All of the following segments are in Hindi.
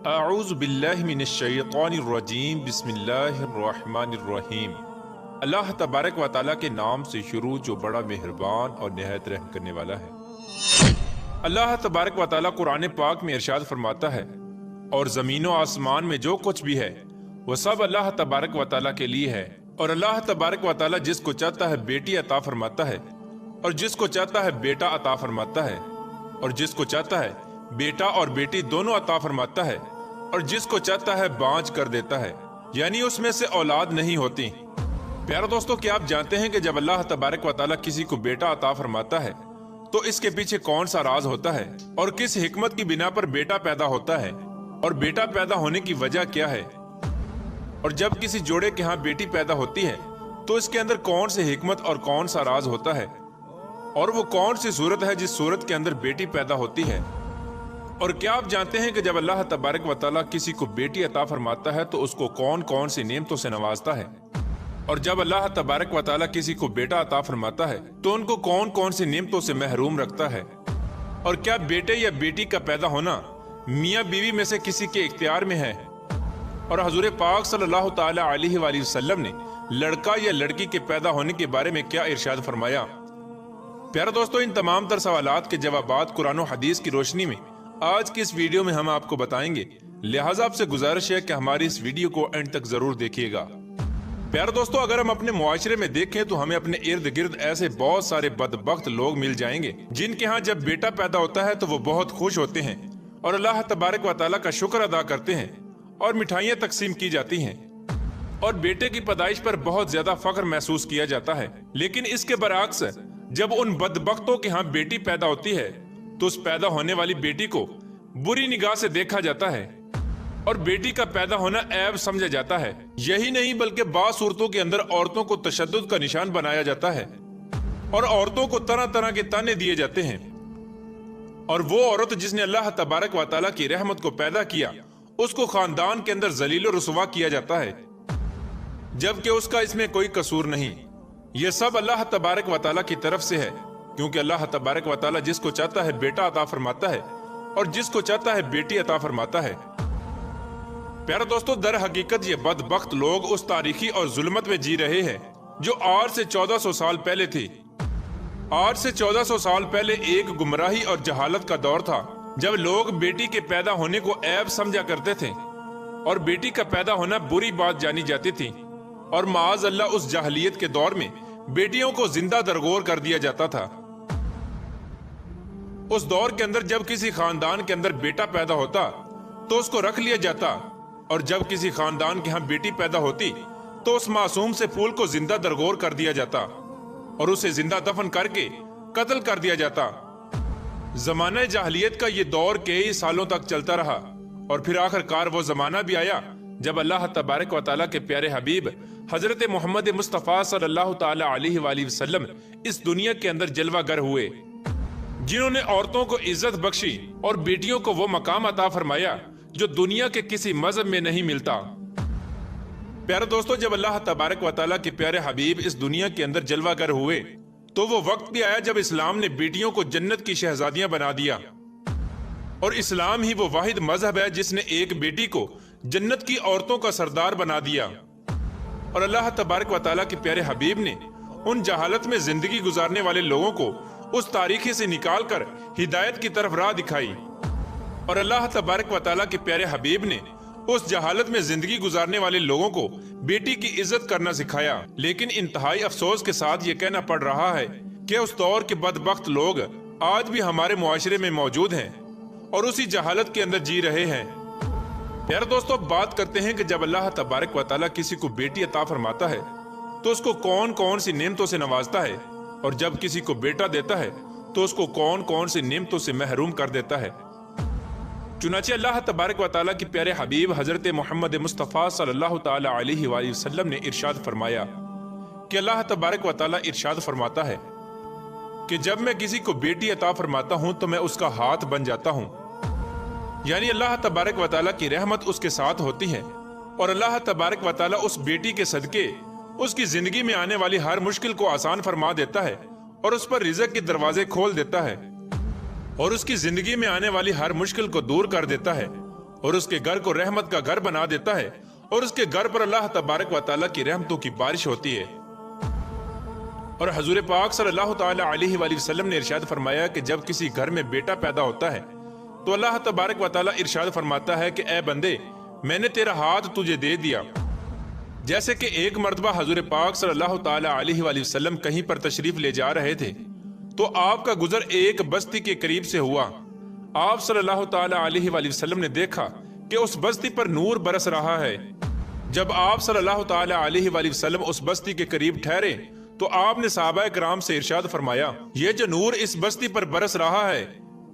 अऊज़ु बिल्लाहि मिनश्शैतानिर्रजीम बिस्मिल्लाहिर्रहमानिर्रहीम। अल्लाह तबारक व तआला के नाम से शुरू जो बड़ा मेहरबान और निहायत रहम करने वाला है। अल्लाह तबारक व तआला कुरान पाक में इरशाद फरमाता है, और जमीन व आसमान में जो कुछ भी है वह सब अल्लाह तबारक व तआला के लिए है। और अल्लाह तबारक व तआला जिसको चाहता है बेटी अता फरमाता है, और जिसको चाहता है बेटा अता फरमाता है, और जिसको चाहता है बेटा और बेटी दोनों अता फरमाता है, और जिसको चाहता है बांझ कर देता है, यानी उसमें से औलाद नहीं होती। प्यारे दोस्तों, क्या आप जानते हैं कि जब अल्लाह तबारक व तआला किसी को बेटा अता फरमाता है तो इसके पीछे कौन सा राज होता है और किस हिकमत की बिना पर बेटा पैदा होता है, और बेटा पैदा होने की वजह क्या है। और जब किसी जोड़े के यहाँ बेटी पैदा होती है तो इसके अंदर कौन सी हिकमत और कौन सा राज होता है, और वो कौन सी सूरत है जिस सूरत के अंदर बेटी पैदा होती है। और क्या आप जानते हैं कि जब अल्लाह तबारक व तआला किसी को बेटी अता फरमाता है तो उसको कौन कौन सी नेमतों से नवाजता है, और जब अल्लाह तबारक व तआला किसी को बेटा अता फरमाता है तो उनको कौन कौन सी नेमतों से महरूम रखता है। और क्या बेटे या बेटी का पैदा होना मियाँ बीवी में से किसी के इख्तियार में है। और हुजूर पाक सल्लल्लाहु ताला अलैहि वसल्लम ने लड़का या लड़की के पैदा होने के बारे में क्या इरशाद फरमाया। प्यारे दोस्तों, इन तमाम तर सवालात के जवाबात कुरान और हदीस की रोशनी में आज की इस वीडियो में हम आपको बताएंगे, लिहाजा आपसे गुजारिश है कि हमारी इस वीडियो को एंड तक जरूर देखिएगा। प्यारे दोस्तों, अगर हम अपने मुआशरे में देखें तो हमें अपने इर्द गिर्द ऐसे बहुत सारे बदबख्त लोग मिल जाएंगे जिनके यहाँ जब बेटा पैदा होता है तो वो बहुत खुश होते हैं और अल्लाह तबारक व तआला का शुक्र अदा करते हैं और मिठाइयाँ तकसीम की जाती हैं और बेटे की पैदाइश पर बहुत ज्यादा फख्र महसूस किया जाता है। लेकिन इसके बरअक्स जब उन बदबख्तों के यहाँ बेटी पैदा होती है तो उस पैदा होने वाली बेटी को बुरी निगाह से देखा जाता है और बेटी का पैदा होना ऐब समझा जाता है। यही नहीं बल्कि बाज़ सूरतों के अंदर औरतों को तशद्दुद का निशान बनाया जाता है और औरतों को तरह तरह के ताने दिए जाते हैं। और वो औरत जिसने अल्लाह तबारक व तआला की रहमत को पैदा किया उसको खानदान के अंदर जलील और रुसवा किया जाता है, जबकि उसका इसमें कोई कसूर नहीं। यह सब अल्लाह तबारक व तआला की तरफ से है, क्योंकि अल्लाह तबारक व तआला जिसको चाहता है बेटा अता फरमाता है और जिसको चाहता है बेटी अता फरमाता है। प्यारे दोस्तों, दर हकीकत ये बदबख्त लोग उस तारीखी और जुल्मत में जी रहे हैं जो आज से 1400 साल पहले थी। आज से 1400 साल पहले एक गुमराही और जहालत का दौर था जब लोग बेटी के पैदा होने को ऐब समझा करते थे और बेटी का पैदा होना बुरी बात जानी जाती थी। और माज अल्लाह उस जाहलियत के दौर में बेटियों को जिंदा दरगोर कर दिया जाता था। उस दौर के अंदर जब किसी खानदान के अंदर बेटा पैदा होता तो उसको रख लिया जाता, और जब किसी खानदान के यहाँ बेटी पैदा होती तो उस मासूम से फूल को जिंदा दरगोर कर दिया जाता और उसे जिंदा दफन करके कत्ल कर दिया जाता। जमाना जाहलियत का ये दौर कई सालों तक चलता रहा और फिर आखिरकार वो जमाना भी आया जब अल्लाह तबारक व तआला के प्यारे हबीब हजरत मोहम्मद मुस्तफ़ा सल्लल्लाहु ताला अलैहि वसल्लम इस दुनिया के अंदर जलवागर हुए, जिन्होंने औरतों को इज्जत बख्शी और बेटियों को वो मकाम अता फरमाया जो दुनिया के किसी मजहब में नहीं मिलता। प्यारे दोस्तों, जब अल्लाह तबारक व तआला के प्यारे हबीब इस दुनिया के अंदर जलवागर हुए तो वो वक्त भी आया जब इस्लाम ने बेटियों को जन्नत की शहजादियां बना दिया। और इस्लाम ही वो वाहिद मजहब है जिसने एक बेटी को जन्नत की औरतों का सरदार बना दिया। और अल्लाह तबारक व तआला के प्यारे हबीब ने उन जहालत में जिंदगी गुजारने वाले लोगों को उस तारीखी से निकाल कर हिदायत की तरफ राह दिखाई। और अल्लाह तबारक व तआला के प्यारे हबीब ने उस जहालत में जिंदगी गुजारने वाले लोगों को बेटी की इज्जत करना सिखाया। लेकिन इंतहाई अफसोस के साथ ये कहना पड़ रहा है कि उस दौर के बदबख्त लोग आज भी हमारे मुआशरे में मौजूद हैं और उसी जहालत के अंदर जी रहे हैं। प्यारे दोस्तों, बात करते हैं कि जब अल्लाह तबारक व तआला किसी को बेटी अता फरमाता है तो उसको कौन कौन सी नेमतों से नवाजता है, और जब किसी को बेटा देता है तो उसको कौन कौन सी नेमतों से महरूम कर देता है। चुनाचे अल्लाह तबारक व तआला के प्यारे हबीब हजरत मोहम्मद मुस्तफ़ा सल्लल्लाहु ताला अलैहि वसल्लम ने इरशाद फरमाया कि अल्लाह तबारक व तआला इरशाद फरमाता है कि जब मैं किसी को बेटी अता फरमाता हूँ तो मैं उसका हाथ बन जाता हूँ, यानी अल्लाह तबारक व तआला की रहमत उसके साथ होती है और अल्लाह तबारक व तआला उस बेटी के सदके उसकी जिंदगी में आने वाली हर मुश्किल को आसान फरमा देता है और उस पर रिज़्क़ के दरवाजे खोल देता है और उसकी जिंदगी में आने वाली हर मुश्किल को दूर कर देता है और उसके घर को रहमत का घर बना देता है और उसके घर पर अल्लाह तबारक व तआला की रहमतों की बारिश होती है। और हुजूर पाक सल्लल्लाहु तआला अलैहि वसल्लम ने इरशाद फरमाया कि जब किसी घर में बेटा पैदा होता है तो अल्लाह तबारक व तआला इरशाद फरमाता है कि ए बंदे, मैंने तेरा हाथ तुझे दे दिया। जैसे कि एक मर्तबा हुजूर पाक सल्लल्लाहु तआला अलैहि वसल्लम कहीं पर तशरीफ ले जा रहे थे तो आपका गुजर एक बस्ती के करीब से हुआ। आप सल्लल्लाहु तआला अलैहि वसल्लम ने देखा कि उस बस्ती पर नूर बरस रहा है। जब आप सल्लल्लाहु तआला अलैहि वसल्लम उस बस्ती के करीब ठहरे तो आपने सहाबाए किराम से इरशाद फरमाया, ये जो नूर इस बस्ती पर बरस रहा है,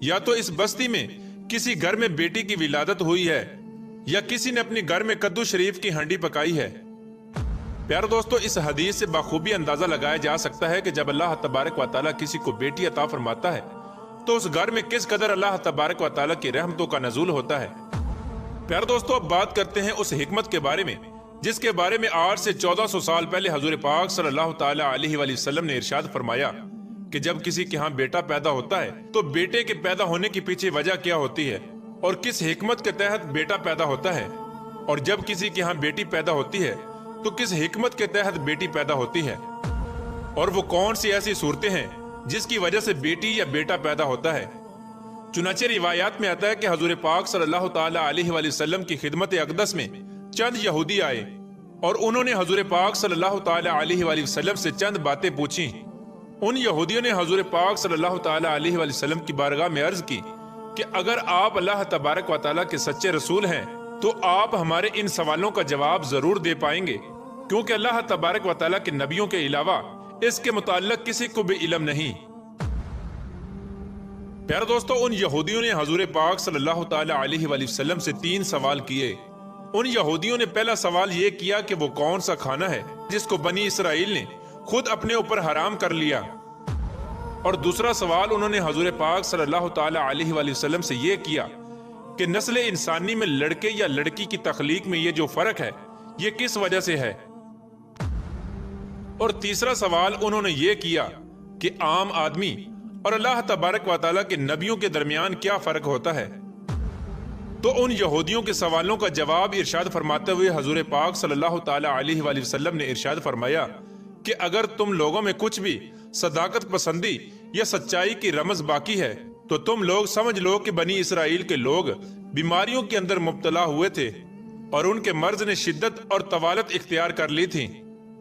या तो इस बस्ती में किसी घर में बेटी की विलादत हुई है या किसी ने अपने घर में कद्दू शरीफ की हांडी पकाई है। प्यारे दोस्तों, इस हदीस से बाखूबी अंदाजा लगाया जा सकता है कि जब अल्लाह तबारक व तआला किसी को बेटी अता फरमाता है तो उस घर में किस कदर अल्लाह तबारक व तआला की रहमतों का नज़ूल होता है। प्यारे दोस्तों, अब बात करते हैं उस हिकमत के बारे में जिसके बारे में आज से 1400 साल पहले हुजूर पाक सल्लल्लाहु तआला अलैहि वसल्लम ने इरशाद फरमाया कि जब किसी के यहाँ बेटा पैदा होता है तो बेटे के पैदा होने के पीछे वजह क्या होती है और किस हिकमत के तहत बेटा पैदा होता है, और जब किसी के यहाँ बेटी पैदा होती है तो किस हिकमत के तहत बेटी पैदा होती है, और वो कौन सी ऐसी सूरतें हैं जिसकी वजह से बेटी या बेटा पैदा होता है। चुनाचे रिवायात में आता है कि हुजूर पाक सल्लल्लाहु तआला अलैहि वसल्लम की खिदमत अक़दस में चंद यहूदी आए और उन्होंने हुजूर पाक सल्लल्लाहु तआला अलैहि वसल्लम से चंद बातें पूछी। उन यहूदियों ने हुजूर पाक सल्लल्लाहु तआला अलैहि वसल्लम की बारगाह में अर्ज की कि अगर आप अल्लाह तबारक व तआला के सच्चे रसूल हैं तो आप हमारे इन सवालों का जवाब जरूर दे पाएंगे, क्योंकि अल्लाह तबारक व तआला के नबियों के अलावा इसके मुताल्लिक किसी को भी इल्म नहीं। प्यारे दोस्तों, उन यहूदियों ने हुजूर पाक सल्लल्लाहु तआला अलैहि वसल्लम से 3 सवाल किए। उन यहूदियों ने पहला सवाल ये किया कि वो कौन सा खाना है जिसको बनी इसराइल ने खुद अपने ऊपर हराम कर लिया, और दूसरा सवाल उन्होंने हुजूर पाक सल्लल्लाहु तआला अलैहि वसल्लम से ये किया कि नस्ल इंसानी में लड़के या लड़की की तख्लीक में ये जो फर्क है ये किस वजह से है, और तीसरा सवाल उन्होंने ये किया कि आम आदमी और अल्लाह तबारक व तआला के नबियों के दरमियान क्या फर्क होता है। तो उन यहूदियों के सवालों का जवाब इरशाद फरमाते हुए हुजूर पाक सल्लल्लाहु तआला अलैहि वसल्लम ने इरशाद फरमाया कि अगर तुम लोगों में कुछ भी सदाकत पसंदी या सच्चाई की रमज बाकी है तो तुम लोग समझ लो कि बनी इसराइल के लोग बीमारियों के अंदर मुब्तला हुए थे और उनके मर्ज ने शिद्दत और तवालत इख्तियार कर ली थी,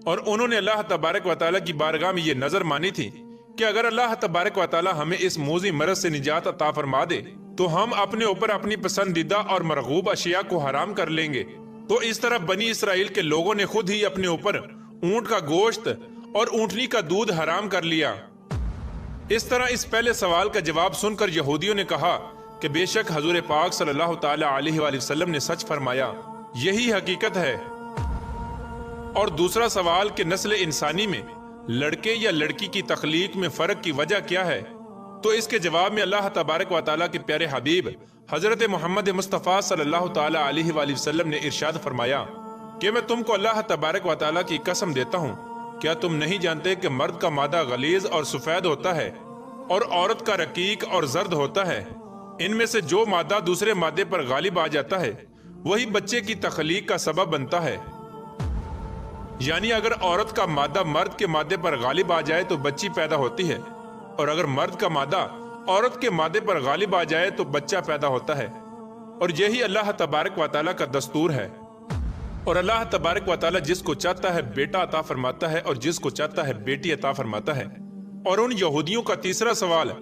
और उन्होंने अल्लाह तबारक व तआला की बारगाह में ये नजर मानी थी कि अगर अल्लाह तबारक व तआला हमें इस मूजी मरज से निजात अता फरमा दे तो हम अपने ऊपर अपनी पसंदीदा और मरगूब अशिया को हराम कर लेंगे। तो इस तरह बनी इसराइल के लोगों ने खुद ही अपने ऊपर ऊंट का गोश्त और ऊंटनी का दूध हराम कर लिया। इस तरह इस पहले सवाल का जवाब सुनकर यहूदियों ने कहा कि बेशक हुजूर पाक सल्लल्लाहु तआला अलैहि वसल्लम ने सच फरमाया, यही हकीकत है। और दूसरा सवाल कि नस्ल इंसानी में लड़के या लड़की की तख्लीक में फर्क की वजह क्या है, तो इसके जवाब में अल्लाह तबारक व तआला के प्यारे हबीब हजरत मोहम्मद मुस्तफ़ा सल्लल्लाहु तआला अलैहि वसल्लम ने इरशाद फरमाया कि मैं तुमको अल्लाह तबारक व तआला की कसम देता हूँ, क्या तुम नहीं जानते कि मर्द का मादा गलीज और सफेद होता है और औरत का रकीक और जर्द होता है। इनमें से जो मादा दूसरे मादे पर गालिब आ जाता है वही बच्चे की तख्लीक का सबब बनता है। यानी अगर औरत का मादा मर्द के मादे पर गालिब आ जाए तो बच्ची पैदा होती है, और अगर मर्द का मादा औरत के मादे पर गालिब आ जाए तो बच्चा पैदा होता है। और यही अल्लाह तबारक व तआला का दस्तूर है। और अल्लाह तबारक व तआला जिसको चाहता है बेटा अता फरमाता है और जिसको चाहता है बेटी अता फरमाता है। और उन यहूदियों का तीसरा सवाल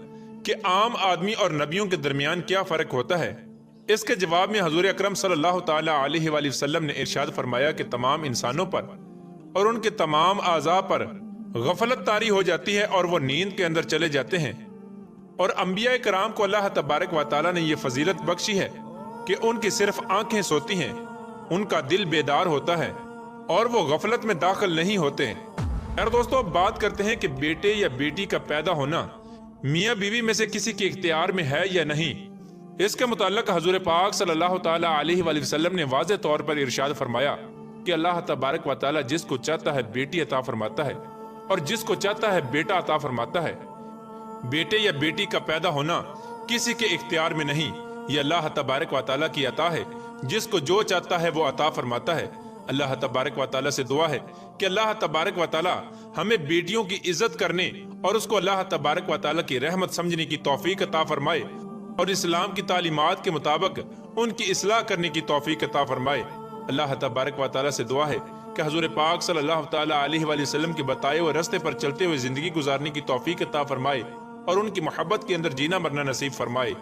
कि आम आदमी और नबियों के दरमियान क्या फर्क होता है, इसके जवाब में हुजूर अकरम सल्लल्लाहु तआला अलैहि वसल्लम ने इरशाद फरमाया कि तमाम इंसानों पर और उनके तमाम आज़ा पर गफलत तारी हो जाती है और वो नींद के अंदर चले जाते हैं। और अंबिया कराम को अल्लाह तबारक व तआला ने ये फजीलत बख्शी है कि उनकी सिर्फ आंखें सोती हैं, उनका दिल बेदार होता है और वो गफलत में दाखिल नहीं होते। यार दोस्तों, अब बात करते हैं कि बेटे या बेटी का पैदा होना मियाँ बीवी में से किसी के इख्तियार में है या नहीं। इसके मुताल्लिक हुजूर पाक सल्लल्लाहु तआला अलैहि वसल्लम ने वाज़ेह तौर पर इरशाद फरमाया कि अल्लाह तबारक व तआला जिसको चाहता है बेटी अता फरमाता है और जिसको चाहता है बेटा अता फरमाता है। बेटे या बेटी का पैदा होना किसी के इख्तियार में नहीं, ये अल्लाह तबारक व तआला की अता है, जिसको जो चाहता है वो अता फरमाता है। अल्लाह तबारक व तआला से दुआ है कि अल्लाह तबारक व तआला हमें बेटियों की इज्जत करने और उसको अल्लाह तबारक व तआला की रहमत समझने की तौफीक अता फरमाए और इस्लाम की तालीमात के मुताबिक उनकी इस्लाह करने की तौफीक अता फरमाए। अल्लाह तबारक व तआला से दुआ है कि हुज़ूर पाक सल्लल्लाहु तआला अलैहि वसल्लम के बताए हुए रास्ते पर चलते हुए जिंदगी गुजारने की तौफीक अता फरमाए और उनकी मोहब्बत के अंदर जीना मरना नसीब फरमाए।